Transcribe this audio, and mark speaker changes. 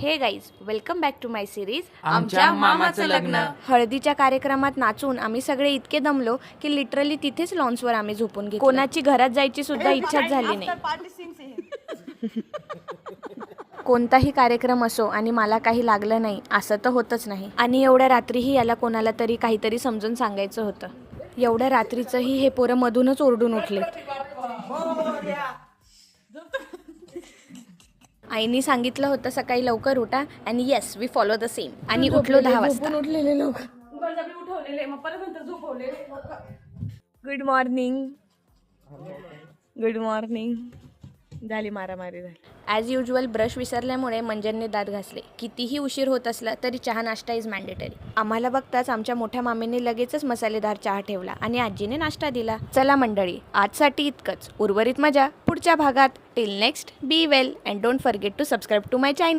Speaker 1: हे guys, welcome back to my series
Speaker 2: आमच्या मामाचं लग्न.
Speaker 1: हळदीच्या कार्यक्रमात नाचून आम्ही सगळे इतके दमलो की लिटरली तिथेच लॉन्सवर आम्ही झोपून घेतलं. कोणाची घरात जायची सुद्धा इच्छाच झाली नाही. कोणताही कार्यक्रम असो आणि मला काही लागलं नाही असं तर होतच नाही. आणि एवढ्या रात्रीही याला कोणाला तरी काहीतरी समजून सांगायचं होतं. एवढ्या रात्रीचंही हे पोरं मधूनच ओरडून उठले. आईनी सांगितलं होतं सकाळी लवकर उठा आणि yes we follow the same. आणि उठलो 10 वाजता.
Speaker 3: उठलेले लोक
Speaker 1: गुड मॉर्निंग. Good morning. झाली मारामारी झाली. ॲज युजल ब्रश विसरल्यामुळे मंजनने दात घासले. कितीही उशीर होत असला तरी चहा नाश्ता इज मॅन्डेटरी. आम्हाला बघताच आमच्या मोठ्या मामीने लगेचच मसालेदार चहा ठेवला आणि आजीने नाश्ता दिला. चला मंडळी, आजसाठी इतकंच. उर्वरित मजा पुढच्या भागात. Till next, be well and don't forget to subscribe to my channel.